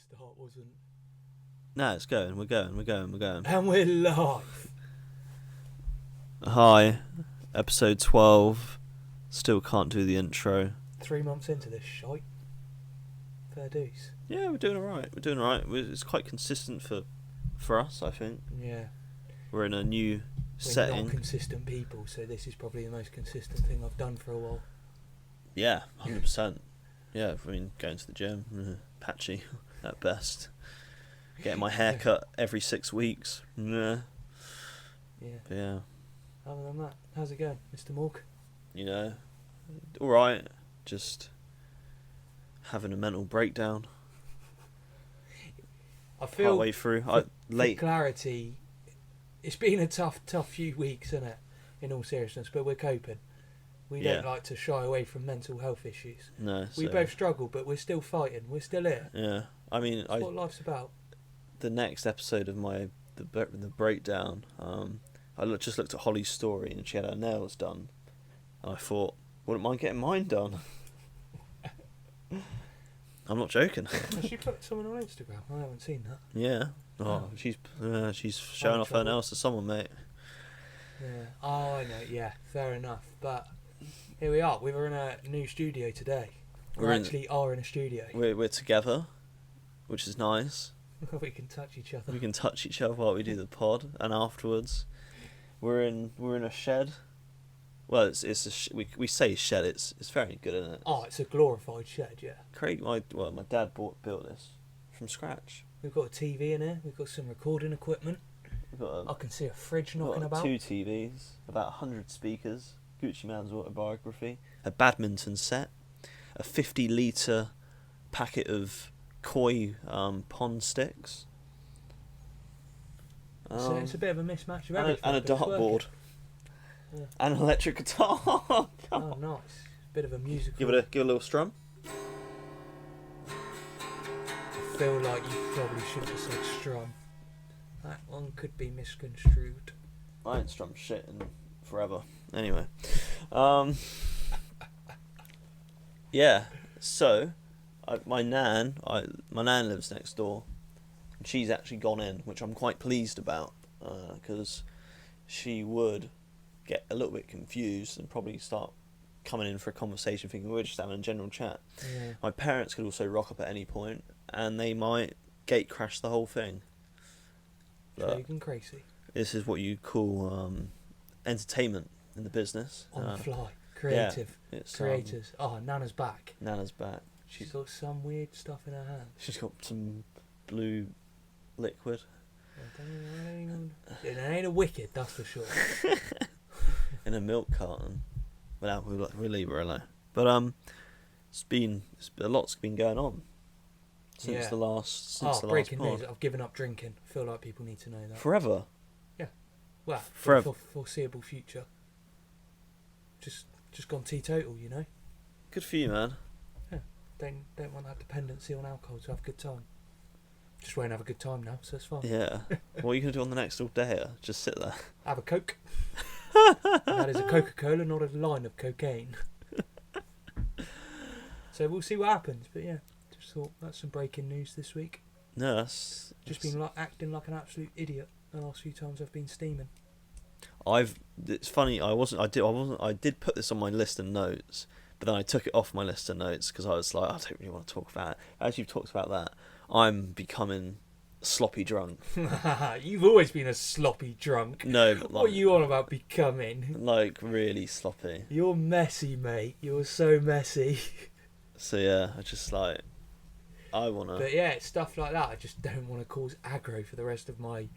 start wasn't. No, it's going. We're going. And we're live. Hi, episode 12. Still can't do the intro. 3 months into this shite. Fair dues. Yeah, we're doing alright. It's quite consistent for us, I think. Yeah. We're in a new setting. We're not consistent people, so this is probably the most consistent thing I've done for a while. Yeah, 100%. Yeah, I mean, going to the gym, patchy at best. Getting my hair cut every 6 weeks. Yeah. But yeah. Other than that, how's it going, Mr. Mork? You know, alright. Just having a mental breakdown. I feel Partway through. For Late. clarity, it's been a tough few weeks, isn't it? In all seriousness, but we're coping. We don't like to shy away from mental health issues. No. We both struggle, but we're still fighting. We're still here. Yeah. I mean, That's what life's about. The next episode of the breakdown, I just looked at Holly's story and she had her nails done, and I thought, wouldn't mind getting mine done. I'm not joking. She put someone on Instagram. I haven't seen that. Yeah. Oh, she's showing off her nails to someone, mate. Yeah. Oh, I know. Yeah, fair enough. But here we are. We were in a new studio today. We actually are in a studio. We're together, which is nice. We can touch each other. We can touch each other while we do the pod, and afterwards, we're in a shed. Well, we say shed. It's very good, isn't it? Oh, it's a glorified shed, yeah. My dad built this from scratch. We've got a TV in here. We've got some recording equipment. I can see a fridge knocking about. 2 TVs, about 100 speakers, Gucci Man's autobiography, a badminton set, a 50-litre packet of koi pond sticks. So it's a bit of a mismatch of everything. And a dartboard. Yeah. And an electric guitar. Oh, nice. Bit of a musical. Give it a little strum. I feel like you probably shouldn't have said strum. That one could be misconstrued. I ain't strummed shit in forever. Anyway. Yeah. So, my nan lives next door. And she's actually gone in, which I'm quite pleased about, because she would get a little bit confused and probably start coming in for a conversation thinking we're just having a general chat. Yeah. My parents could also rock up at any point and they might gate crash the whole thing. Big and crazy. This is what you call entertainment in the business. On the fly. Creative. Yeah, it's, creators. Nana's back. Nana's back. She's got some weird stuff in her hand. She's got some blue liquid. It ain't a wicked, that's for sure. In a milk carton. Well, we'll leave her alone. But a lot's been going on since the last breaking pod. news. I've given up drinking. I feel like people need to know that. Forever. Yeah. Well, forever. For foreseeable future. Just gone teetotal, you know. Good for you, man. Yeah. Don't want that dependency on alcohol to have a good time. Just won't have a good time now, so it's fine. Yeah. What are you going to do on the next all day? Just sit there. Have a Coke. That is a Coca-Cola, not a line of cocaine. So we'll see what happens. But yeah, just thought that's some breaking news this week. No, that's been acting like an absolute idiot the last few times I've been steaming. It's funny. I did put this on my list of notes, but then I took it off my list of notes because I was like, I don't really want to talk about it. As you've talked about that, I'm becoming sloppy drunk. You've always been a sloppy drunk. No, but what are you on about becoming? Like really sloppy. You're messy, mate. You're so messy. So yeah, I wanna. But yeah, it's stuff like that. I just don't want to cause aggro for the rest of my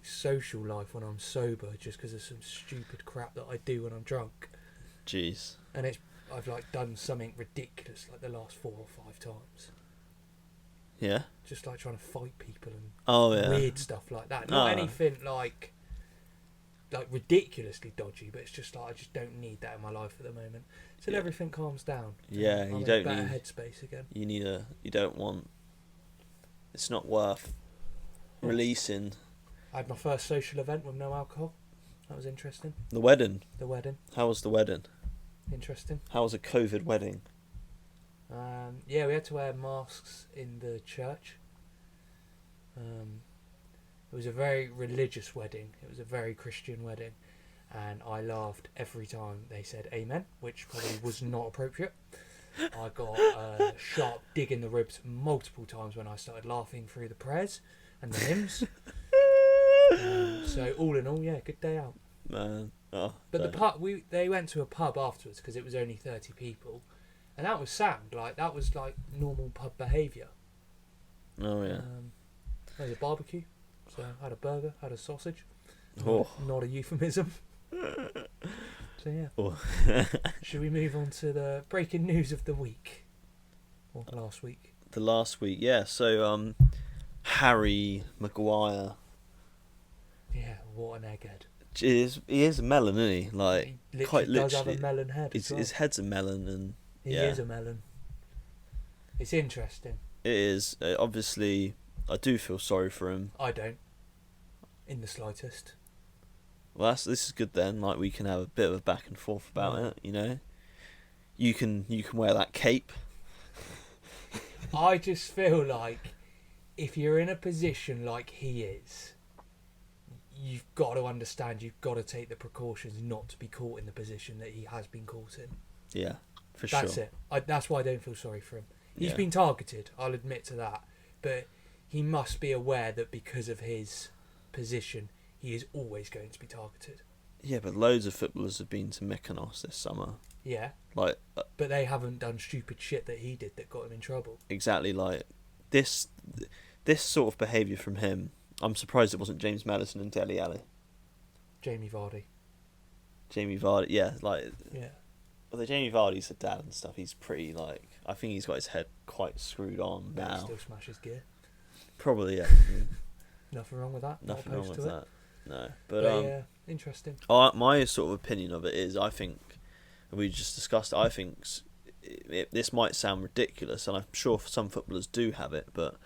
social life when I'm sober, just because of some stupid crap that I do when I'm drunk. Jeez. And I've done something ridiculous the last 4 or 5 times. Yeah. Just trying to fight people and weird stuff like that. Not anything like ridiculously dodgy, but it's just I just don't need that in my life at the moment. Till everything calms down. Yeah, I'm you in don't a better need headspace again. You don't want. It's not worth releasing. I had my first social event with no alcohol. That was interesting. The wedding. How was the wedding? Interesting. How was a COVID wedding? Yeah, we had to wear masks in the church. It was a very religious wedding. It was a very Christian wedding, and I laughed every time they said amen, which probably was not appropriate. I got a sharp dig in the ribs multiple times when I started laughing through the prayers and the hymns. So all in all, yeah, good day out. Man. Oh, but the pub, they went to a pub afterwards because it was only 30 people, and that was sound. Like, that was like normal pub behaviour. Oh yeah. There was a barbecue, so I had a burger, had a sausage. Oh. Not a euphemism. So yeah. Oh. Should we move on to the breaking news of the week? Or last week? The last week, yeah. So Harry Maguire. Yeah, what an egghead. He is a melon, isn't he? Like, He quite does literally. have a melon head. His head's a melon, and he is a melon. It's interesting. It is. Obviously, I do feel sorry for him. I don't. In the slightest. Well, this is good then. Like, we can have a bit of a back and forth about it. You know, you can wear that cape. I just feel like if you're in a position like he is, you've got to understand. You've got to take the precautions not to be caught in the position that he has been caught in. Yeah, for sure. That's it. That's why I don't feel sorry for him. He's Yeah. been targeted. I'll admit to that, but he must be aware that because of his position, he is always going to be targeted. Yeah, but loads of footballers have been to Mykonos this summer. Yeah. Like, but they haven't done stupid shit that he did that got him in trouble. Exactly, like this sort of behaviour from him. I'm surprised it wasn't James Maddison and Dele Alli. Jamie Vardy, yeah, like yeah. Although Jamie Vardy's a dad and stuff, he's pretty like I think he's got his head quite screwed on But now. he still smashes gear. Probably, yeah. Nothing wrong with that. Nothing Not wrong opposed with to that. it. No, But yeah, interesting. My sort of opinion of it is, I think we just discussed. I think this might sound ridiculous, and I'm sure some footballers do have it. But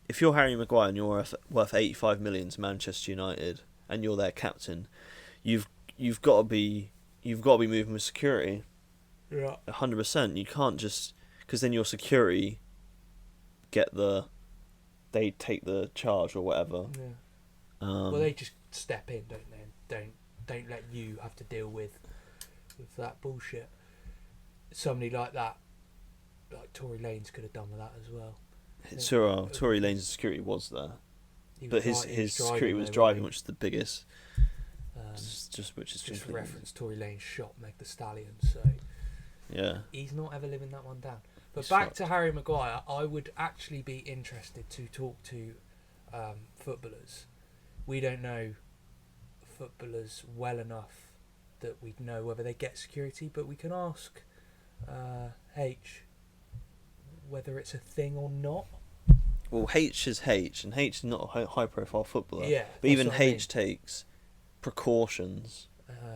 if you're Harry Maguire and you're worth 85 million to Manchester United, and you're their captain, you've got to be moving with security. Yeah. 100%. You can't just because then your security they take the charge or whatever. Yeah. Well, they just step in, don't they? Don't let you have to deal with that bullshit. Somebody like that, like Tory Lanez, could have done with that as well. Tory Lane's security was there, but his security was though, driving, which is the biggest. Which is just for completely- reference, Tory Lanez shot Meg the Stallion, so Yeah. he's not ever living that one down. But He's back fucked. to Harry Maguire, I would actually be interested to talk to footballers. We don't know footballers well enough that we'd know whether they get security, but we can ask H whether it's a thing or not. Well, H is H, and H is not a high-profile footballer. Yeah, but that's even what I mean. H takes precautions.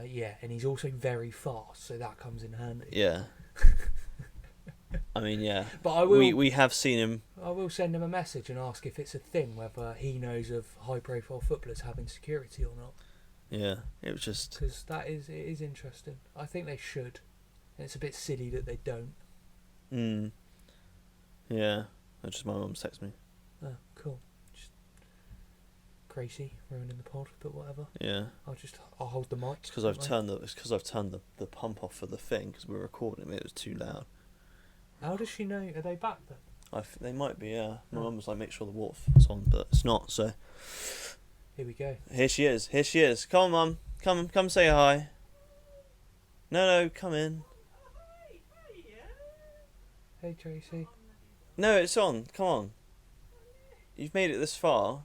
Yeah, and he's also very fast, so that comes in handy. Yeah. I mean, yeah. But I will. We have seen him. I will send him a message and ask if it's a thing, whether he knows of high-profile footballers having security or not. Yeah, it was just. Because it is interesting. I think they should. And it's a bit silly that they don't. Yeah, that's just my mum's text me. Oh, cool. Just crazy, ruining the pod, but whatever. Yeah. I'll hold the mic. It's because I've turned the pump off for the thing because we're recording it. It was too loud. How does she know? Are they back then? They might be. Yeah. My Oh. mum was like, make sure the water's on, but it's not. So Here we go. here she is. Come on, Mum. Come say hi. No, come in. Hey, Tracy. No, it's on. Come on. You've made it this far.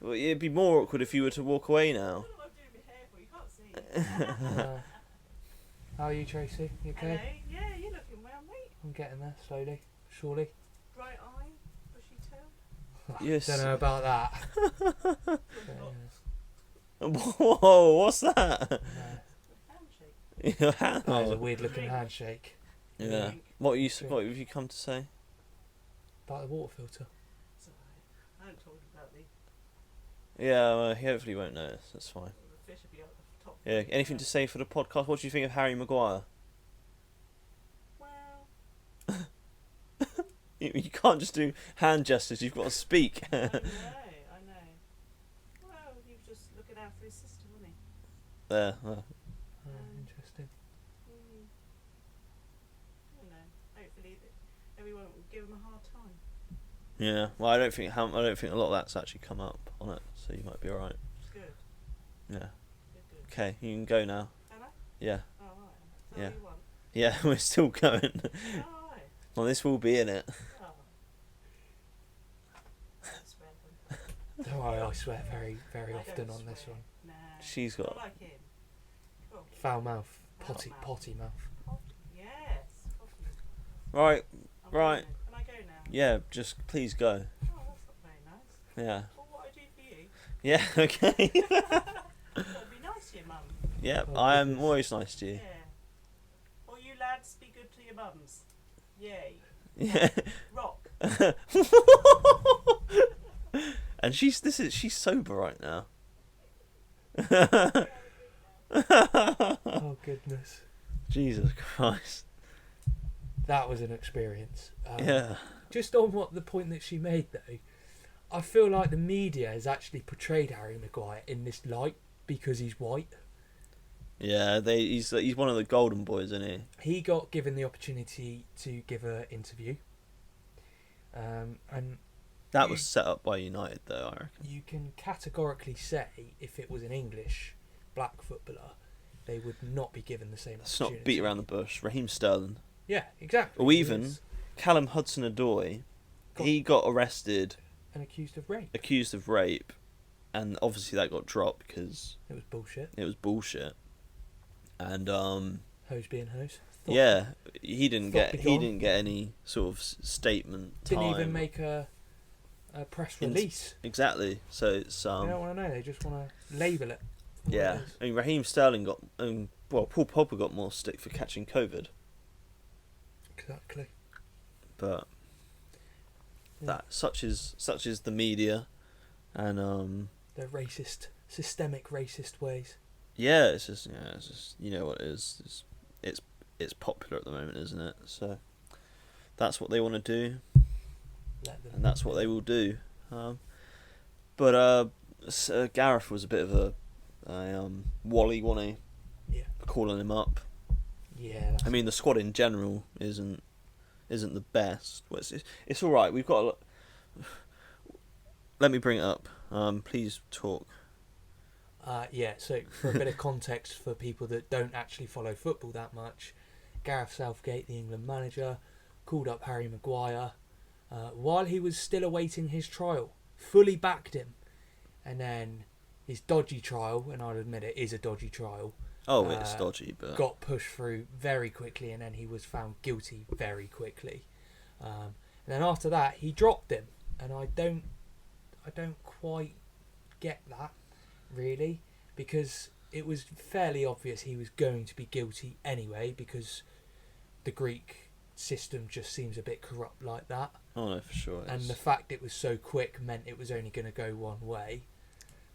Well, it'd be more awkward if you were to walk away now. How are you, Tracy? You okay? Hello. Yeah, you're looking well, mate. I'm getting there, slowly, surely. Bright eye, bushy tail. Yes. Don't know about that. Whoa, what's that? Handshake. Your That was a hand. weird-looking handshake. Yeah. What have you come to say? About the water filter. It's alright. I haven't told you about Yeah, well, he hopefully won't notice. That's fine. the fish will be up the top. Yeah. Anything to say for the podcast? What do you think of Harry Maguire? Well, You can't just do hand gestures. You've got to speak. I know. there. Interesting. I don't know. Hopefully everyone will give him a hard time. Yeah. Well, I don't think a lot of that's actually come up on it, so you might be alright. Good. Yeah. Good. Okay, you can go now. Can I? Yeah. Oh, right. Is that Yeah. what you want? Yeah, we're still going. Oh, right. Well, this will be in it. Oh. That's random. Don't worry, I swear very, very I often don't on this swear. one. Nah. She's got- Not like him. Cool. Foul mouth, Foul mouth. potty mouth. Yes. Coffee. Right. I'm Right. going now. Can I go now? Yeah, just please go. Oh, that's not very nice. Yeah. Well, what I do for you? Yeah, okay. That'd be nice to your mum. Yeah, Oh, I am goodness. always nice to Yeah. you. All you lads, be good to your mums. Yay. Yeah. Rock. And she's sober right now. Oh goodness, Jesus Christ. that was an experience. Yeah. Just on what the point that she made though, I feel like the media has actually portrayed Harry Maguire in this light because he's white. Yeah, he's one of the golden boys, isn't he? He got given the opportunity to give an interview, and That was set up by United, though, I reckon. you can categorically say if it was an English black footballer, they would not be given the same Let's opportunity. not beat around the bush. Raheem Sterling. Yeah, exactly. Or He even was Callum Hudson-Odoi. Got- He got arrested, and accused of rape. accused of rape, and obviously that got dropped because It was bullshit. it was bullshit. And Hose being hose. Thought- yeah, he didn't thought get any sort of statement. Didn't time. even make a press In- release. Exactly. So it's They don't want to know. They just want to label it. for what yeah. it is. I mean, Raheem Sterling got Paul Pogba got more stick for catching COVID, Exactly. but Yeah. that such is the media, and They're racist, systemic racist ways. yeah, it's just you know what it is. It's popular at the moment, isn't it? So that's what they want to do, Let them. and that's what they will do. But Gareth was a bit of a Wally, wasn't he? Yeah. Calling him up. Yeah. I mean, the squad in general isn't the best. Well, it's all right. We've got. Let me bring it up. Please talk. Yeah, so for a bit of context for people that don't actually follow football that much, Gareth Southgate, the England manager, called up Harry Maguire while he was still awaiting his trial, fully backed him, and then his dodgy trial, and I'll admit it is a dodgy trial, Oh, it's dodgy, but got pushed through very quickly, and then he was found guilty very quickly. And then after that, he dropped him, and I don't quite get that, really, because it was fairly obvious he was going to be guilty anyway, because the Greek system just seems a bit corrupt like that, oh no, for sure. and the fact it was so quick meant it was only going to go one way.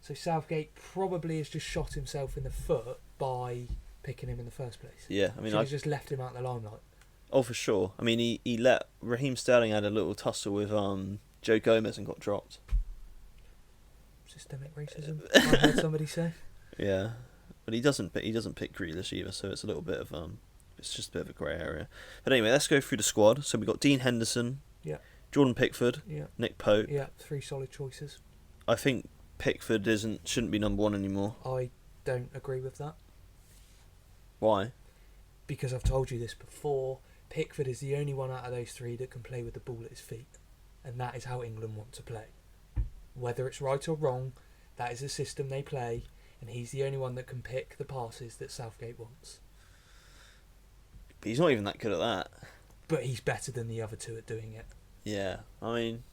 So Southgate probably has just shot himself in the foot by picking him in the first place. Yeah, I mean, Should have just left him out the limelight. oh for sure. I mean, he let Raheem Sterling had a little tussle with Joe Gomez and got dropped. Systemic racism, I heard somebody say. Yeah, but he doesn't pick Grealish either, so it's a little bit of it's just a bit of a grey area. But anyway, let's go through the squad. So we got Dean Henderson, Yeah. Jordan Pickford, Yeah, Nick Pope. yeah, 3 solid choices. I think Pickford shouldn't be number 1 anymore. I don't agree with that, Why? because I've told you this before. Pickford is the only one out of those 3 that can play with the ball at his feet, and that is how England want to play. Whether it's right or wrong, that is the system they play, and he's the only one that can pick the passes that Southgate wants. But he's not even that good at that. But he's better than the other 2 at doing it. Yeah, I mean,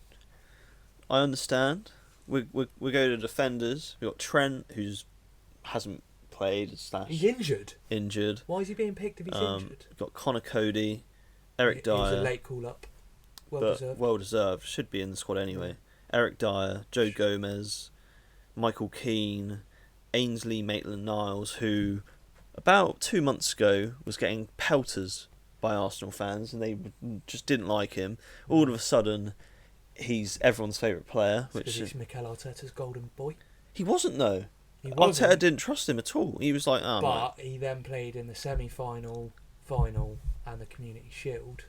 I understand. We go to defenders. We got Trent, who's hasn't played / He's injured. injured. Why is he being picked if he's injured? We've got Connor Cody, Eric It was a Dyer, late call up. Well but deserved. well deserved. Should be in the squad anyway. Eric Dyer, Joe Gomez, Michael Keane, Ainsley Maitland-Niles, who about 2 months ago was getting pelters by Arsenal fans, and they just didn't like him. All of a sudden, he's everyone's favourite player, Because which he's Mikel Arteta's golden boy. he wasn't though. Arteta didn't trust him at all. He was like, oh, but he then played in the semi-final, final, and the Community Shield,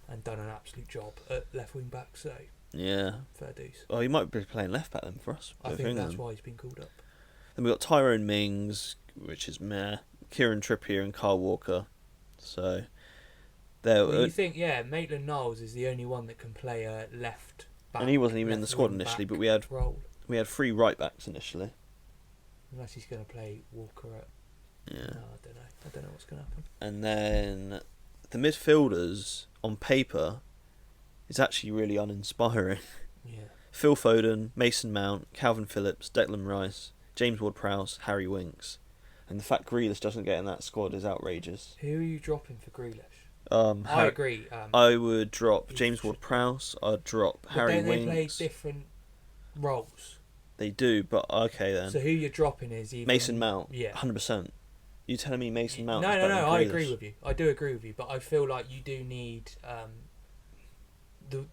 and done an absolute job at left wing back. So yeah, fair dues. Oh, he might be playing left back then for us. I think that's why he's been called up. Then we got Tyrone Mings, which is meh. Kieran Trippier and Kyle Walker. So there. Well, you think, yeah, Maitland-Niles is the only one that can play a left back, and he wasn't even in the squad initially, but we had 3 right backs initially. Unless he's going to play Walker at... Yeah. No, I don't know. I don't know what's going to happen. And then the midfielders, on paper, is actually really uninspiring. Yeah. Phil Foden, Mason Mount, Calvin Phillips, Declan Rice, James Ward-Prowse, Harry Winks. And the fact Grealish doesn't get in that squad is outrageous. Who are you dropping for Grealish? I agree. I would drop James Ward-Prowse. I'd drop Harry Winks. They play different roles. They do, but okay then. So who you're dropping is either Mason Mount. Yeah, 100%. You telling me Mason Mount? No, is better than I Grealish? agree with you. I do agree with you, but I feel like you do need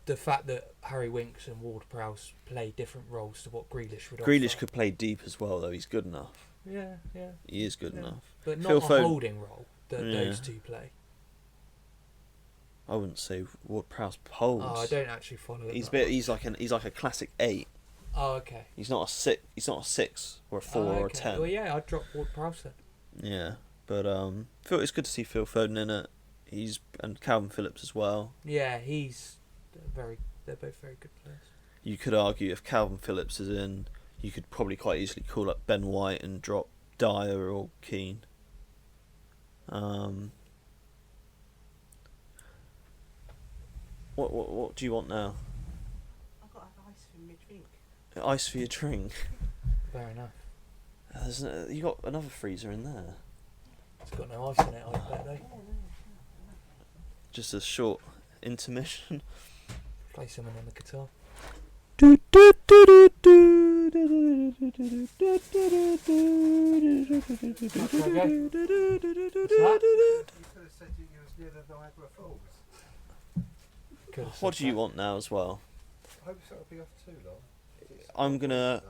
the fact that Harry Winks and Ward-Prowse play different roles to what Grealish would. Grealish offer. could play deep as well, though. He's good enough. Yeah. He is good enough. But not Phil a Foden, holding role that those two play. I wouldn't say Ward-Prowse holds. Oh, I don't actually follow it. He's like a classic 8. Oh, okay. He's not a 6. He's not a 6 or a 4 or a 10. Well, yeah, I'd drop Ward-Prowse then. Yeah, but it's good to see Phil Foden in it. And Calvin Phillips as well. Yeah, they're both very good players. You could argue if Calvin Phillips is in, you could probably quite easily call up Ben White and drop Dyer or Keane. What do you want now? I've got ice for my drink. Ice for your drink. Fair enough. You got another freezer in there. It's got no ice in it, I bet though. Just a short intermission. Play someone on the guitar. What do you want now as well? I hope it'll be off too long. I'm gonna.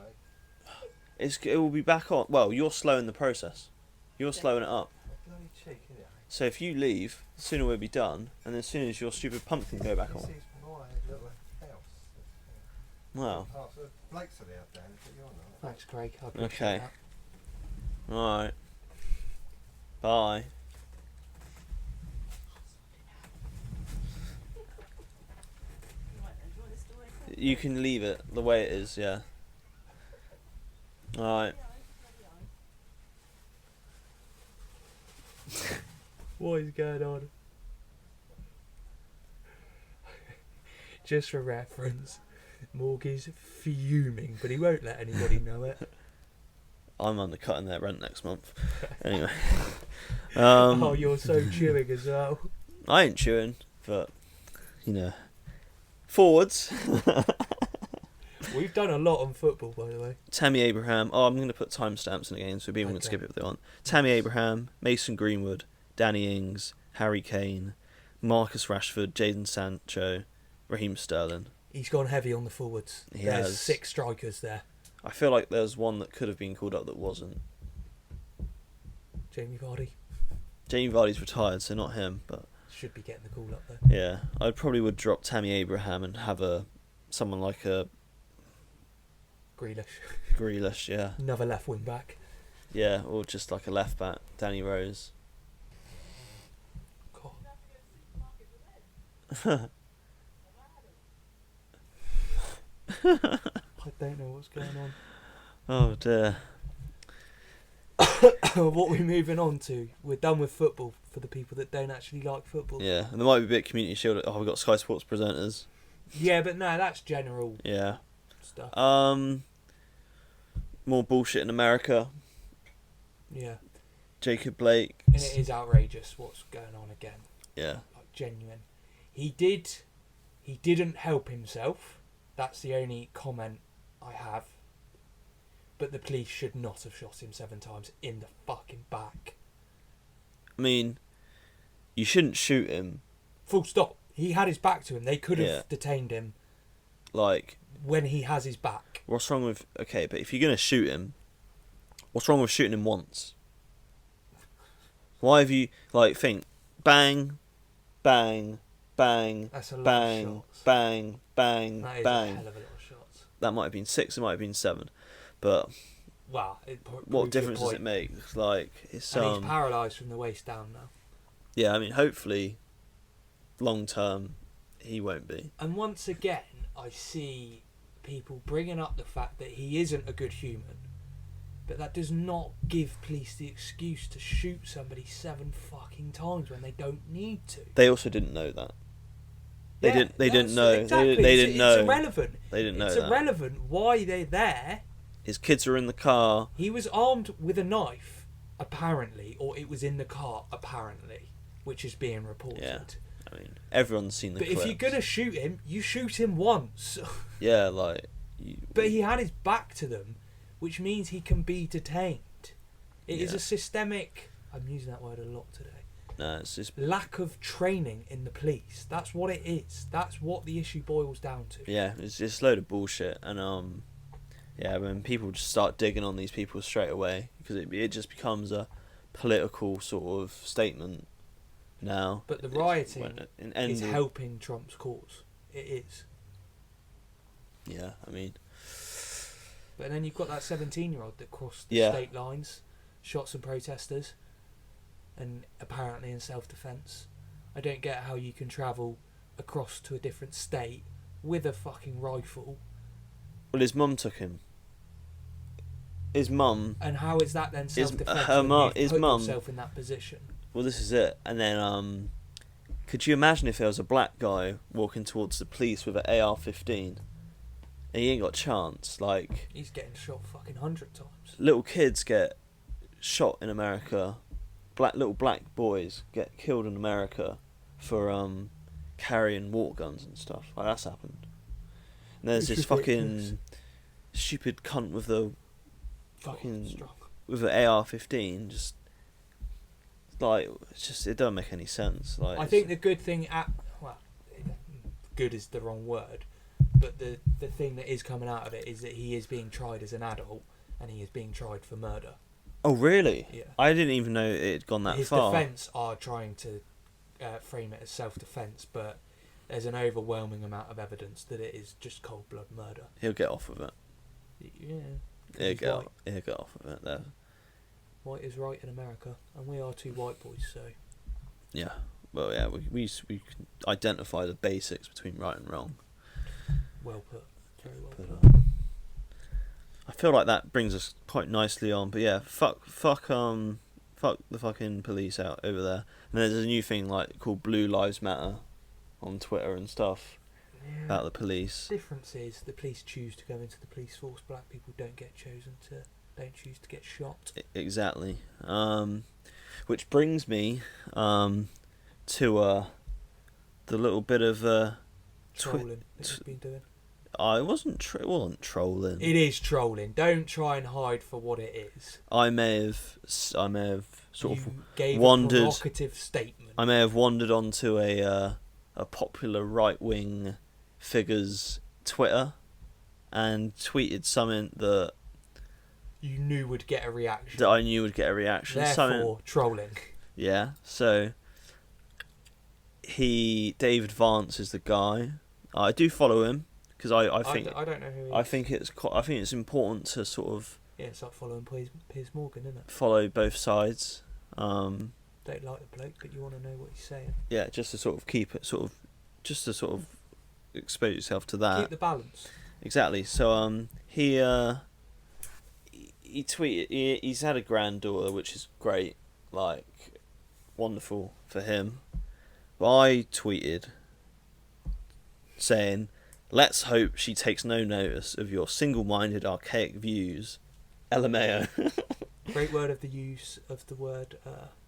It will be back on. Well, you're slowing the process. You're slowing it up. Bloody cheek, isn't it? So if you leave, sooner we'll be done, and then as soon as your stupid pump can go back on. This is my little house. Wow. Oh, so Blake's allowed down, but you're not. Thanks, Craig. I appreciate Okay. that. Alright. Bye. Right then, do you want this to work? You can leave it the way it is, yeah. Alright. What is going on? Just for reference, Morgie's fuming, but he won't let anybody know it. I'm undercutting their rent next month. Anyway. Oh, you're so chewing as well. I ain't chewing, but, you know. Forwards. We've done a lot on football, by the way. Tammy Abraham. Oh, I'm going to put timestamps in again, so people can skip it if they want. Tammy Abraham, Mason Greenwood, Danny Ings, Harry Kane, Marcus Rashford, Jadon Sancho, Raheem Sterling. He's gone heavy on the forwards. He There's has. 6 strikers there. I feel like there's one that could have been called up that wasn't. Jamie Vardy Jamie Vardy's retired, so not him, but should be getting the call up there. yeah, I probably would drop Tammy Abraham and have someone like a Grealish, yeah. Another left wing back. Yeah, or just like a left back, Danny Rose. God. I don't know what's going on. Oh dear. What are we moving on to? We're done with football for the people that don't actually like football. Yeah, and there might be a bit of Community Shield. Oh, we've got Sky Sports presenters. Yeah, but no, that's general Yeah. stuff. More bullshit in America. Yeah. Jacob Blake. And it is outrageous what's going on again. Yeah. Like, genuine. He didn't help himself. That's the only comment I have. But the police should not have shot him 7 times in the fucking back. I mean, you shouldn't shoot him. Full stop. He had his back to him. They could have Yeah. detained him Like, when he has his back. what's wrong with... Okay, but if you're going to shoot him, What's wrong with shooting him once? Why have you, like, think, bang, bang, bang, That's a lot bang, of shots. bang, bang, That is bang. a hell of a lot of shots. That might have been 6, it might have been 7. But Wow. what difference does it make? Like, it's, And he's paralysed from the waist down now. yeah, I mean, hopefully, long term, he won't be. And once again, I see people bringing up the fact that he isn't a good human. But that does not give police the excuse to shoot somebody 7 fucking times when they don't need to. They also didn't know that. They didn't know. Exactly. They didn't know. It's irrelevant. They didn't know It's that. irrelevant why they're there. His kids were in the car. He was armed with a knife, apparently, or it was in the car, apparently, which is being reported. Yeah. I mean, everyone's seen the But clips. if you're going to shoot him, you shoot him once. Yeah, like... But he had his back to them, which means he can be detained. It is Yeah. a systemic... I'm using that word a lot today. No, it's just... Lack of training in the police. That's what it is. That's what the issue boils down to. Yeah, it's just a load of bullshit. And, yeah, when people just start digging on these people straight away, because it just becomes a political sort of statement now. But the rioting is the- helping Trump's cause. It is. Yeah, I mean... But then you've got that 17-year-old that crossed the Yeah. state lines, shot some protesters, and apparently in self-defence. I don't get how you can travel across to a different state with a fucking rifle. Well, his mum took him. His mum... And how is that then self-defence her when mum- you've his put mum- yourself in that position? Well, this is it. And then, could you imagine if there was a black guy walking towards the police with an AR-15? And he ain't got a chance. Like, He's getting shot fucking 100 times. little kids get shot in America. Little black boys get killed in America for carrying water guns and stuff. Like, that's happened. And there's It's this ridiculous. fucking stupid cunt with the fucking Strong. with an AR-15. Just like, it's just, it doesn't make any sense. Like, I think the good thing good is the wrong word, but the thing that is coming out of it is that he is being tried as an adult and he is being tried for murder. Oh, really? Yeah. I didn't even know it had gone that His far. defence are trying to frame it as self-defence, but there's an overwhelming amount of evidence that it is just cold-blood murder. He'll get off of it. Yeah. He'll He's get, white. he'll get off of it there. White is right in America, and we are 2 white boys, so... Yeah. Well, yeah, we can identify the basics between right and wrong. Well put. Very well But, put. I feel like that brings us quite nicely on. But yeah, fuck the fucking police out over there. And there's a new thing like called Blue Lives Matter on Twitter and stuff Yeah. about the police. The difference is the police choose to go into the police force. Black people don't choose to get shot. Exactly. Which brings me to the little bit of Trolling that you've been doing. I wasn't trolling. It is trolling. Don't try and hide for what it is. I may have sort You of gave wandered. a provocative statement. I may have wandered onto a popular right wing figure's Twitter and tweeted something that You knew would get a reaction. I knew would get a reaction. Therefore, trolling. Yeah. So David Vance is the guy. I do follow him because I think I don't know who he is. I think it's important to sort of Yeah, it's like following Piers Morgan, isn't it? follow both sides. Don't like the bloke, but you want to know what he's saying. Yeah, just to sort of keep it just to sort of expose yourself to that. Keep the balance. Exactly. So he tweeted he's had a granddaughter, which is great, like wonderful for him. But I tweeted saying, "Let's hope she takes no notice of your single-minded, archaic views." LMAO. Great word of the use of the word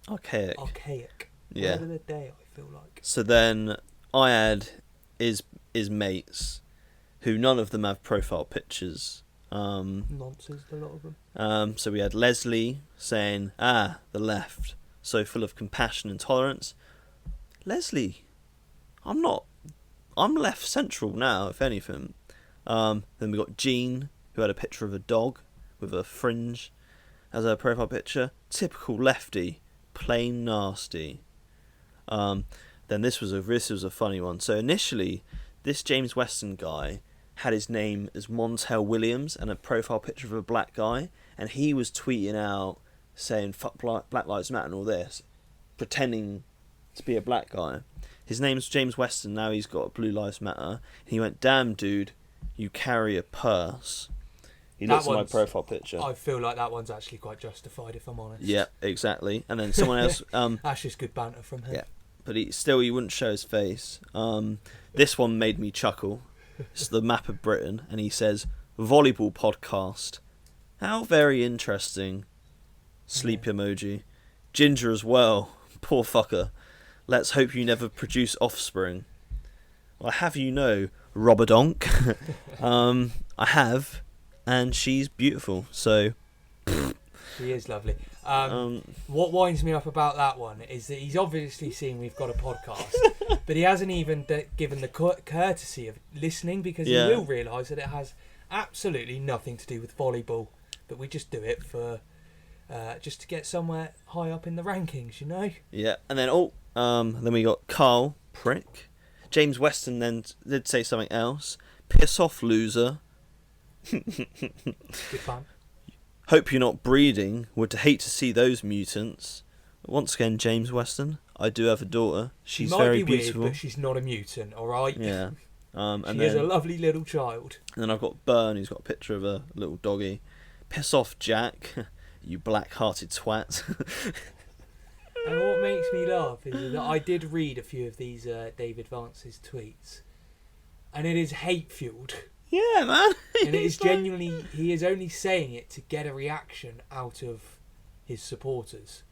Archaic. archaic. Yeah. Word of the day, I feel like. So then I had his mates, who none of them have profile pictures. Nonsense, a lot of them. So we had Leslie saying, the left, so full of compassion and tolerance. Leslie, I'm not. I'm left central now, if anything. Then we got Jean, who had a picture of a dog with a fringe. as her profile picture. Typical lefty, plain nasty. Then this was a funny one. So initially, this James Weston guy had his name as Montel Williams and a profile picture of a black guy, and he was tweeting out saying "fuck Black Lives Matter" and all this, pretending to be a black guy. His name's James Weston. Now he's got Blue Lives Matter. And he went, "Damn, dude, you carry a purse." He looks at my profile picture. I feel like that one's actually quite justified, if I'm honest. Yeah, exactly. And then someone else. That's just good banter from him. Yeah, but he wouldn't show his face. This one made me chuckle. It's the map of Britain, and he says, "Volleyball podcast. How very interesting." Sleep emoji. Ginger as well. Poor fucker. Let's hope you never produce offspring. Well, have you know, Robadonk. I have, and she's beautiful. So. She is lovely. What winds me up about that one is that he's obviously seen we've got a podcast, but he hasn't even given the courtesy of listening, because he will realise that it has absolutely nothing to do with volleyball, but we just do it for just to get somewhere high up in the rankings, you know? Yeah, and then then we got Carl Prick. James Weston then did say something else. Piss off, loser. Good fun. Hope you're not breeding. Would hate to see those mutants. Once again, James Weston. I do have a daughter. She's very beautiful. Weird, but she's not a mutant, all right? Yeah. She is a lovely little child. And then I've got Byrne, who's got a picture of a little doggy. Piss off, Jack. You black-hearted twat. And what makes me laugh is that I did read a few of these David Vance's tweets, and it is hate-fueled. Yeah, man. And it is genuinely, he is only saying it to get a reaction out of his supporters.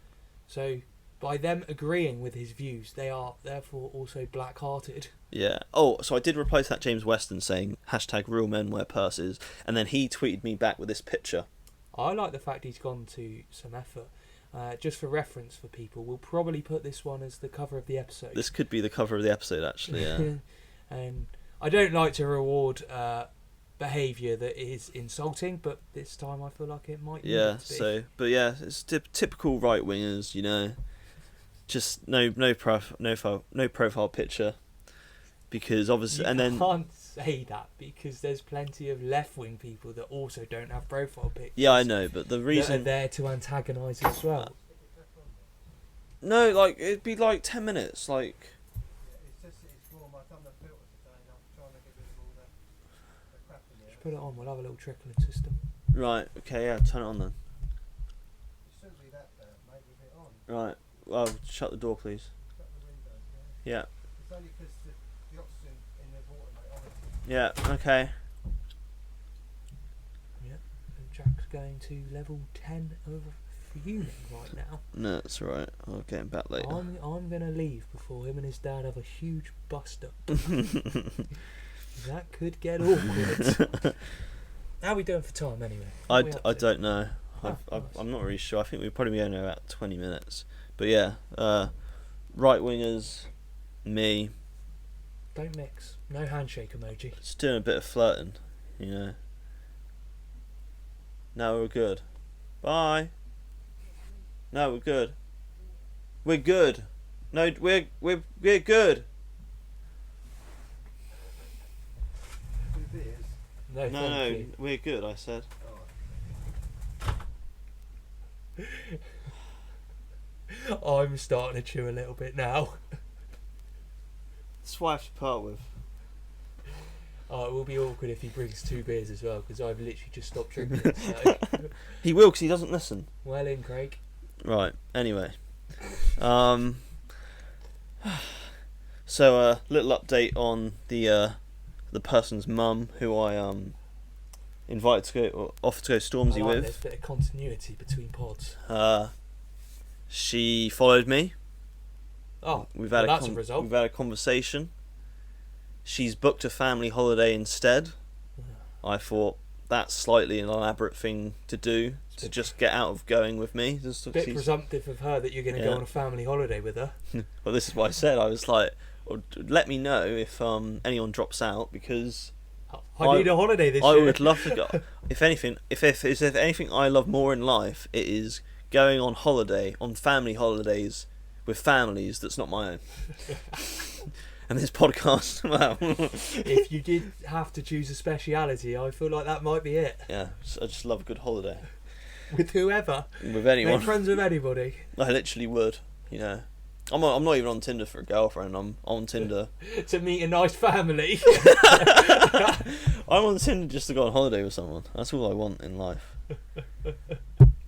So by them agreeing with his views, they are therefore also black-hearted. Yeah. Oh, so I did reply to that James Weston saying #real men wear purses, and then he tweeted me back with this picture. I like the fact he's gone to some effort. Just for reference for people, we'll probably put this one as the cover of the episode. This could be the cover of the episode, actually, yeah. And I don't like to reward behaviour that is insulting, but this time I feel like it might. Yeah. So, but yeah, it's typical right wingers, you know. Just no profile picture, because obviously, and then can't say that because there's plenty of left wing people that also don't have profile pictures. Yeah, I know, but the reason that are there to antagonise as well. No, like it'd be like 10 minutes, like. Put it on, we'll have a little trickling system. Right, okay, yeah, turn it on then. Right, well, shut the door, please. Yeah. Yeah, okay. Yeah, and Jack's going to level 10 of fuming right now. No, it's alright, I'll get him back later. I'm going to leave before him and his dad have a huge bust-up. That could get awkward. How are we doing for time anyway? I don't know. I'm not really sure. I think we're probably only about 20 minutes. But yeah, right wingers, me. Don't mix. No handshake emoji. Just doing a bit of flirting, you know. No, we're good. Bye. No, we're good. We're good. No, we're good. No, we're good, I said. I'm starting to chew a little bit now. That's what I have to part with. Oh, it will be awkward if he brings 2 beers as well, because I've literally just stopped drinking. So. He will, because he doesn't listen. Well in, Craig. Right, anyway. So, little update on the person's mum who I invited to go, or offered to go Stormzy with. There's a bit of continuity between pods. She followed me. Oh, that's a result. We've had a conversation. She's booked a family holiday instead. I thought that's slightly an elaborate thing to do, to just get out of going with me. It's a bit presumptive of her that you're going to go on a family holiday with her. Well, this is what I said. I was like, let me know if anyone drops out, because I need a holiday this I year. would love to go. If anything, if there's anything I love more in life, it is going on holiday, on family holidays with families that's not my own. And this podcast, well, If you did have to choose a speciality, I feel like that might be it. yeah, I just love a good holiday With whoever. with anyone. Make friends with anybody. I literally would, you know. I'm not even on Tinder for a girlfriend. I'm on Tinder. To meet a nice family. I'm on Tinder just to go on holiday with someone. That's all I want in life.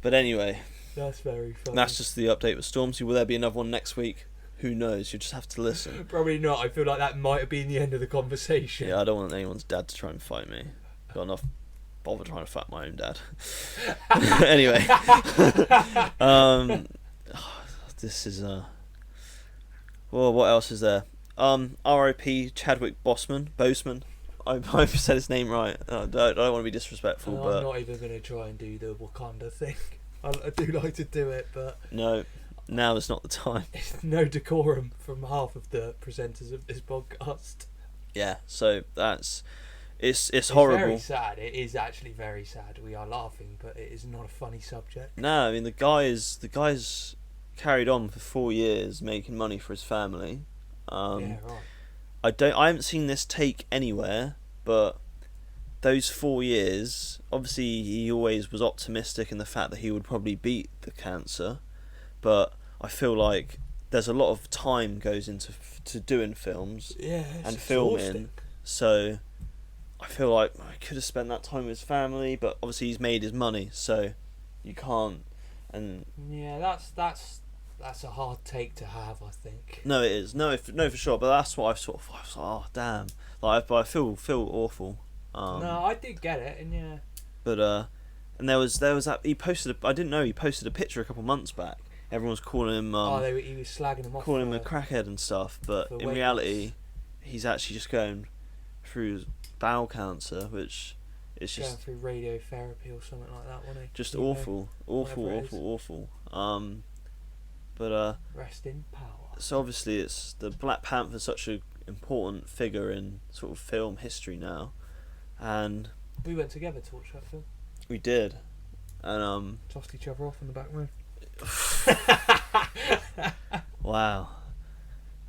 But anyway, That's very funny. that's just the update with Stormzy. Will there be another one next week? Who knows? You just have to listen. Probably not. I feel like that might have been the end of the conversation. Yeah, I don't want anyone's dad to try and fight me. Got enough bother trying to fight my own dad. Anyway, this is well, what else is there? R.I.P. Chadwick Boseman. I hope I said his name right. I don't want to be disrespectful, but I'm not even going to try and do the Wakanda thing. I do like to do it, but no, now is not the time. it's no decorum from half of the presenters of this podcast. Yeah, so it's horrible. Very sad. It is actually very sad. We are laughing, but it is not a funny subject. No, I mean the guy's carried on for 4 years making money for his family. Yeah, right. I haven't seen this take anywhere, but those 4 years, obviously he always was optimistic in the fact that he would probably beat the cancer, but I feel like there's a lot of time goes into doing films Yeah, and it's filming, exhausting. so I feel like I could have spent that time with his family, but obviously he's made his money, so you can't. And Yeah, that's a hard take to have, I think. no, it is no for sure, but that's what I was like, oh damn, like but I feel awful. No, I did get it, and yeah. But and there was that he posted. I didn't know he posted a picture a couple months back. Everyone was calling him He was slagging him off. calling him a crackhead and stuff, but for in weight reality, loss. he's actually just going through bowel cancer, which is Going just through radiotherapy or something like that, wasn't he? just You know, awful. But Rest in power. so obviously it's the Black Panther's such an important figure in sort of film history now, and We went together to watch that film. we did, and Tossed each other off in the back room. wow.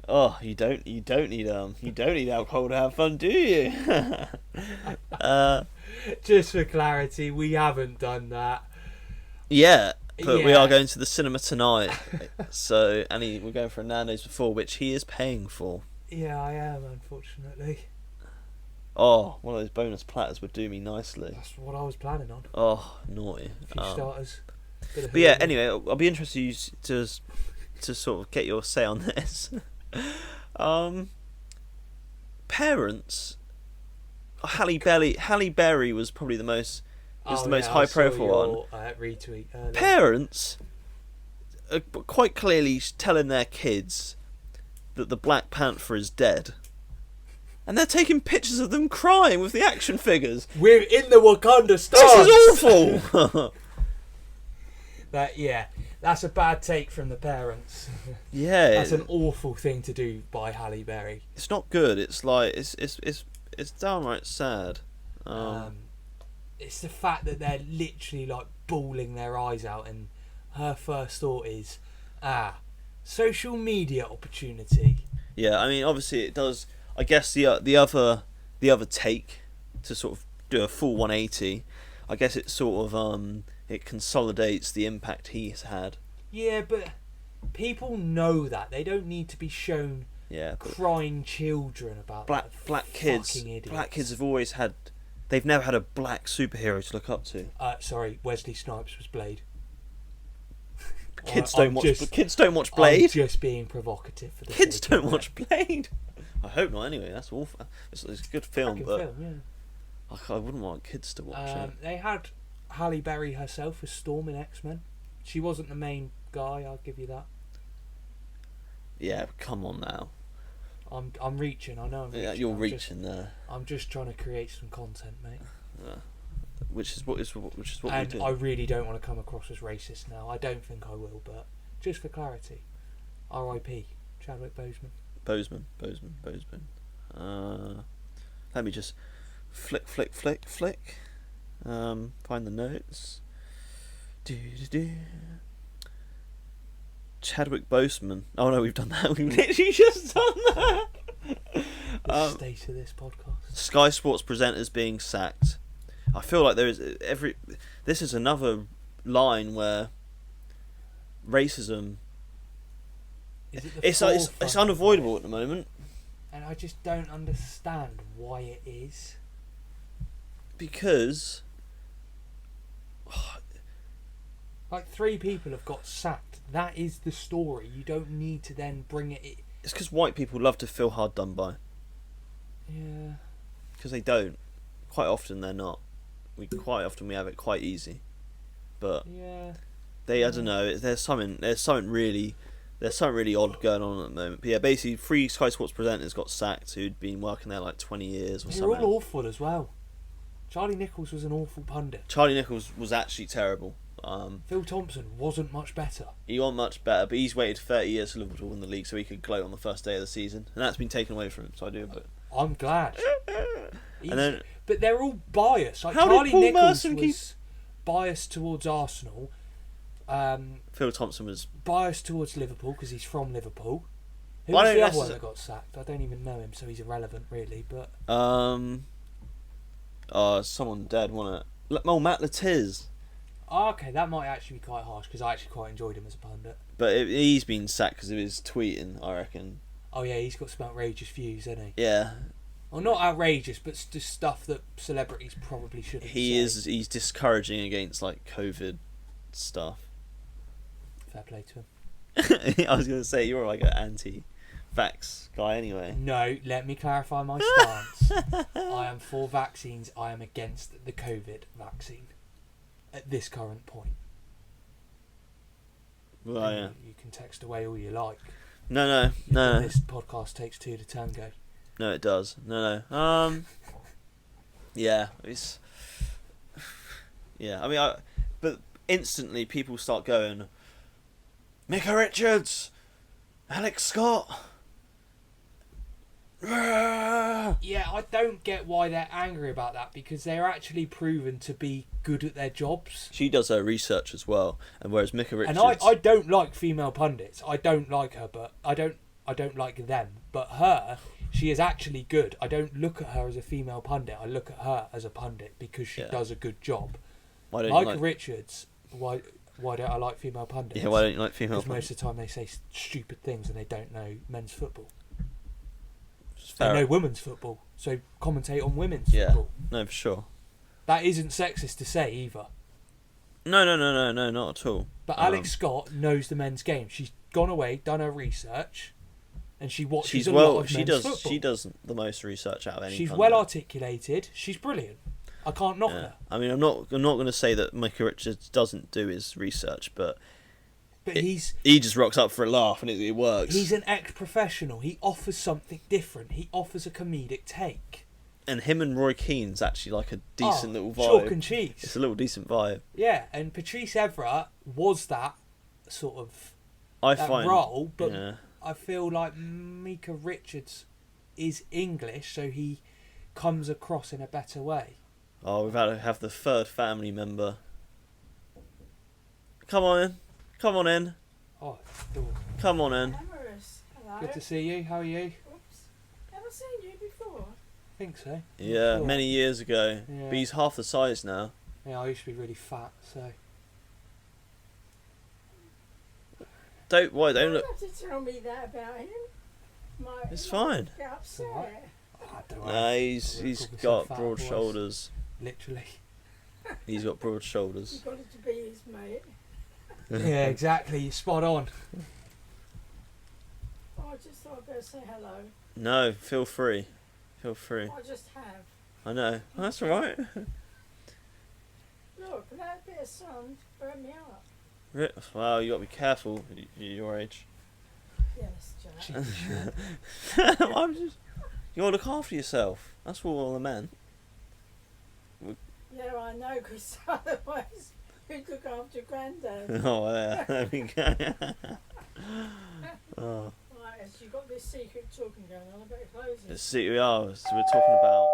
Oh, you don't need alcohol to have fun, do you? Just for clarity, we haven't done that. Yeah, but we Yeah. are going to the cinema tonight. So, we're going for a Nando's before, which he is paying for. Yeah, I am, unfortunately. Oh, one of those bonus platters would do me nicely. That's what I was planning on. Oh, naughty. A few starters. Bit of But yeah, hoodie. anyway, I'll be interested to sort of get your say on this. Parents. Halle Berry was probably the most high profile one. Retweet earlier. Parents are quite clearly telling their kids that the Black Panther is dead, and they're taking pictures of them crying with the action figures. We're in the Wakanda stars. This is awful. That's a bad take from the parents. Yeah, That's an awful thing to do by Halle Berry. it's not good. It's like it's downright sad. It's the fact that they're literally like bawling their eyes out, and her first thought is, social media opportunity. Yeah, I mean, obviously it does. I guess the other take to sort of do a full 180. I guess it sort of it consolidates the impact he's had. Yeah, but people know that. They don't need to be shown Yeah, but crying children about black kids. fucking idiots. Black kids have always had. They've never had a black superhero to look up to. Sorry, Wesley Snipes was Blade. Kids I'm don't watch. just- Kids don't watch I'm Blade. just being provocative for the Kids sake don't of watch Blade. I hope not. Anyway, that's awful. It's a good film, cracking but film, yeah. I wouldn't want kids to watch it. They had Halle Berry herself as Storm in X-Men. She wasn't the main guy, I'll give you that. Yeah, come on now. I'm reaching, I know I'm reaching. Yeah, you're I'm reaching there. I'm just trying to create some content, mate. Which is what we And do. I really don't want to come across as racist now. I don't think I will, but just for clarity, R.I.P. Chadwick Boseman. Boseman. Let me just Flick. Find the notes. Chadwick Boseman. Oh no, we've done that. We've literally just done that. The state of this podcast. Sky Sports presenters being sacked. I feel like there is this is another line where racism. Is it the It's forefront unavoidable of at the moment. And I just don't understand why it is. Because Like 3 people have got sacked. That is the story. You don't need to then bring it. it's because white people love to feel hard done by. Yeah. Because they don't. Quite often they're not. Quite often we have it quite easy. But Yeah. I don't know. There's something really odd going on at the moment. But yeah, basically 3 Sky Sports presenters got sacked who'd been working there like 20 years or They're something. all awful as well. Charlie Nichols was an awful pundit. Charlie Nichols was actually terrible. Phil Thompson wasn't much better. He wasn't much better, but he's waited 30 years for Liverpool to win the league so he could gloat on the first day of the season, and that's been taken away from him. So I do, but I'm glad. and then But they're all biased. Like How did Charlie Paul Nichols Merson was biased towards Arsenal. Phil Thompson was. Biased towards Liverpool because he's from Liverpool. Who Well, I was the don't other one necessar- that got sacked? I don't even know him, so he's irrelevant, really. But Someone dead, wasn't it? Oh, Matt Latiz. okay, that might actually be quite harsh because I actually quite enjoyed him as a pundit. But he's been sacked because of his tweeting, I reckon. Oh yeah, he's got some outrageous views, hasn't he? Yeah, Well, not outrageous, but just stuff that celebrities probably shouldn't say. he's discouraging against like COVID stuff. Fair play to him. I was going to say you're like an anti-vax guy anyway. No, let me clarify my stance. I am for vaccines. I am against the COVID vaccine at this current point. Well, And yeah. You can text away all you like. No. This podcast takes 2 to tango. No, it does. No. Yeah, it's. Yeah, I mean, but instantly people start going, Micah Richards, Alex Scott. Yeah, I don't get why they're angry about that because they're actually proven to be good at their jobs. She does her research as well, and whereas Micah Richards. And I don't like female pundits. I don't like her, but I don't like them. But her, she is actually good. I don't look at her as a female pundit. I look at her as a pundit because she does a good job. Why don't Micah you like? Richards, why don't I like female pundits? Yeah, why don't you like female? Because most of the time they say stupid things and they don't know men's football. Fair. They know women's football, so commentate on women's Yeah. football. No, for sure. That isn't sexist to say either. No, not at all. But Alex Scott knows the men's game. She's gone away, done her research, and she watches She's a well. lot of She men's does. football. She does the most research out of any. She's pundit. well articulated. She's brilliant. I can't knock her. I mean, I'm not going to say that Micah Richards doesn't do his research, but But he just rocks up for a laugh and it works. he's an ex-professional. He offers something different. He offers a comedic take. And him and Roy Keane's actually like a decent little vibe. Chalk and cheese. It's a little decent vibe. Yeah, and Patrice Evra was that sort of I that find role, but yeah. I feel like Micah Richards is English, so he comes across in a better way. Oh, we've had to have the third family member. Come on in. Oh, cool. Come on in. Amorous. Hello. Good to see you. How are you? Oops. Never seen you before. I think so. Yeah, Sure. many years ago. Yeah. But he's half the size now. Yeah, I used to be really fat, so. Don't You look. don't have to tell me that about him. It's might fine. Get upset. Alright. I don't know. Nah, he's Call myself got fat broad boys. shoulders. Literally. He's got broad shoulders. You wanted to be his mate. Yeah, exactly. You're spot on. Oh, I just thought I'd better say hello. No, feel free. Feel free. I just have. I know. That's all right. Look, that bit of sun burnt me up. Wow, you got to be careful at your age. Yes, Jack. I'm just. You got to look after yourself. That's for all the men. Yeah, I know, because otherwise you'd look after Grandad. Oh yeah, there we go. Oh. Right, as you got this secret talking going on, I better close it. Let's see, we are. So we're talking about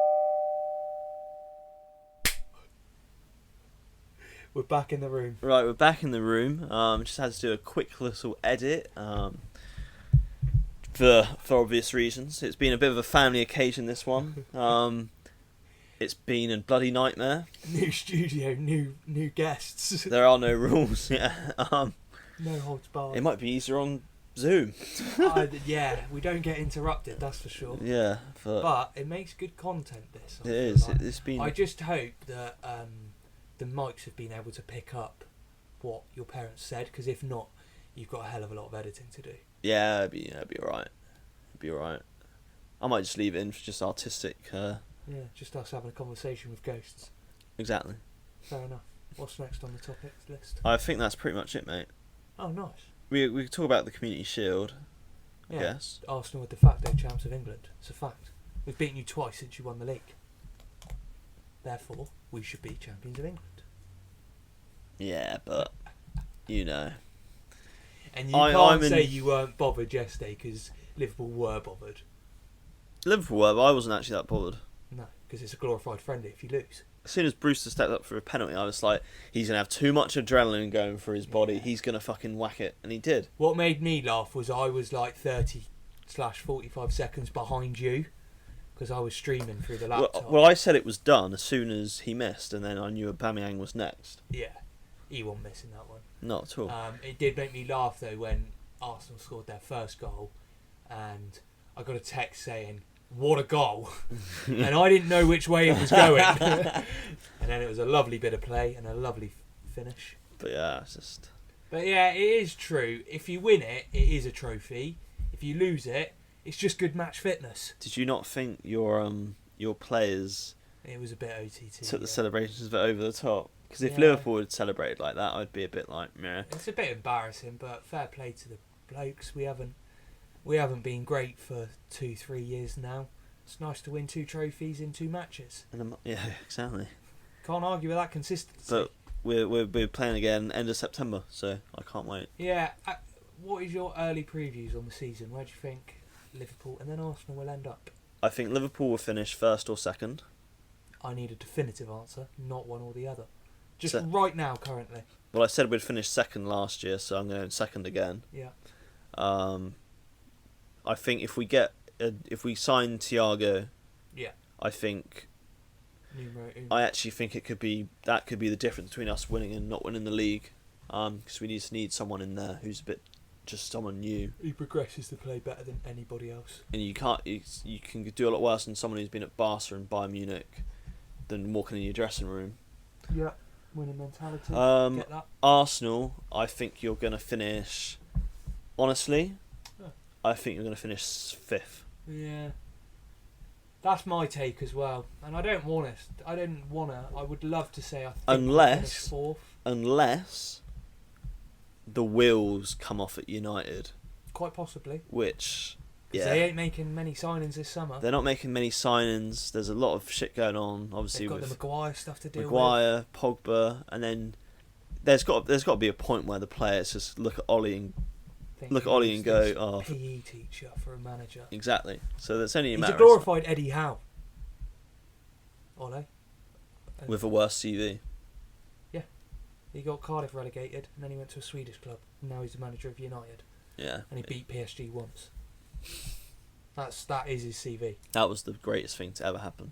We're back in the room. Right, we're back in the room. Just had to do a quick little edit. For obvious reasons. It's been a bit of a family occasion, this one. It's been a bloody nightmare. New studio, new guests. There are no rules. Yeah. No holds barred. It might be easier on Zoom. Yeah, we don't get interrupted, that's for sure. Yeah, But it makes good content, this. it is. It's been. I just hope that the mics have been able to pick up what your parents said, because if not, you've got a hell of a lot of editing to do. Yeah, it'd be alright. It'd be alright. I might just leave it in for just artistic. Yeah, just us having a conversation with ghosts. Exactly. Fair enough. What's next on the topics list? I think that's pretty much it, mate. Oh, nice. We could talk about the Community Shield. I Yeah, guess. Arsenal are de facto champs of England. It's a fact. We've beaten you twice since you won the league. Therefore, we should be champions of England. Yeah, but you know. And you can't say you weren't bothered yesterday, because Liverpool were bothered. Liverpool were, but I wasn't actually that bothered. No, because it's a glorified friendly if you lose. As soon as Brewster stepped up for a penalty, I was like, he's going to have too much adrenaline going through his body. Yeah. He's going to fucking whack it. And he did. What made me laugh was I was like 30/45 seconds behind you, because I was streaming through the laptop. Well, I said it was done as soon as he missed, and then I knew Aubameyang was next. Yeah, he wasn't missing that one. Not at all. It did make me laugh though when Arsenal scored their first goal, and I got a text saying, "What a goal!" and I didn't know which way it was going. And then it was a lovely bit of play and a lovely finish. But yeah, it's just... But yeah, it is true. If you win it, it is a trophy. If you lose it, it's just good match fitness. Did you not think your players It was a bit OTT. took the celebrations a bit over the top? Because if Yeah. Liverpool had celebrated like that, I'd be a bit like, meh. It's a bit embarrassing, but fair play to the blokes. We haven't been great for 2-3 years now. It's nice to win 2 trophies in 2 matches. Yeah, exactly. Can't argue with that consistency. But we're playing again end of September, so I can't wait. Yeah, what is your early previews on the season? Where do you think Liverpool and then Arsenal will end up? I think Liverpool will finish first or second. I need a definitive answer, not one or the other. Just So- right now, currently. Well, I said we'd finish second last year, so I'm going second again. Yeah. I think if we sign Thiago, Yeah. I think Numero uno. I actually think it could be the difference between us winning and not winning the league. Because we just need someone in there who's a bit just someone new. He progresses to play better than anybody else. And you can do a lot worse than someone who's been at Barca and Bayern Munich than walking in your dressing room. Yeah. Winning mentality. Get that? Arsenal, I think you're going to finish. Honestly, Yeah. I think you're going to finish 5th. Yeah. That's my take as well. And I don't want to. I would love to say I think Unless- we'll finish 4th. Unless the wheels come off at United, Quite possibly. which, Because yeah, they ain't making many signings this summer. they're not making many signings. There's a lot of shit going on, obviously, They've got the with Maguire stuff to deal with. Maguire, Pogba, and then there's got to be a point where the players just look at Ollie and Think look he at Ollie was and go, this "Oh, PE teacher for a manager. exactly." So that's only a He's matter a glorified Eddie Howe. Ole. with a worse CV. He got Cardiff relegated, and then he went to a Swedish club. And now he's the manager of United, Yeah, and he beat PSG once. That is his CV. that was the greatest thing to ever happen.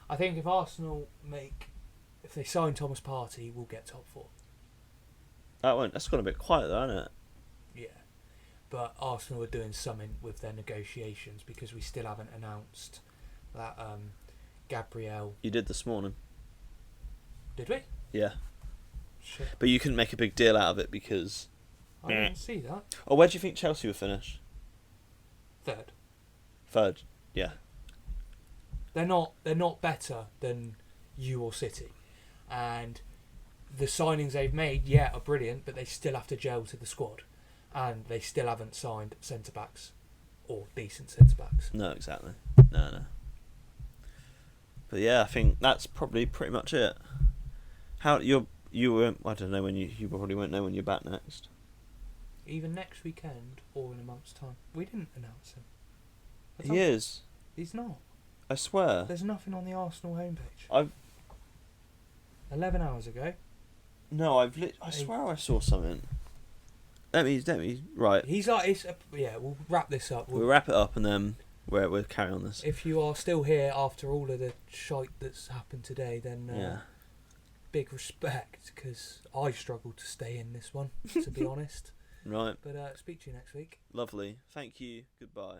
I think if Arsenal if they sign Thomas Partey, we'll get top 4. That's gone a bit quiet though, hasn't it? Yeah, but Arsenal are doing something with their negotiations, because we still haven't announced that Gabriel. You did this morning. Did we? Yeah, Shit, but you couldn't make a big deal out of it because. I didn't see that. Oh, where do you think Chelsea will finish? 3rd. 3rd. Yeah. They're not better than you or City, and the signings they've made, are brilliant, but they still have to gel to the squad, and they still haven't signed centre backs or decent centre backs. No, exactly. No. But yeah, I think that's probably pretty much it. How you I don't know when you probably won't know when you're back next. Either next weekend or in a month's time. We didn't announce him. He is. He's not. I swear. There's nothing on the Arsenal homepage. 11 hours ago. No, I swear I saw something. Let me. Right. He's like, yeah. We'll wrap this up. We'll wrap it up and then we'll carry on this. If you are still here after all of the shite that's happened today, then big respect, because I struggled to stay in this one, to be honest. Right. But speak to you next week. Lovely. Thank you. Goodbye.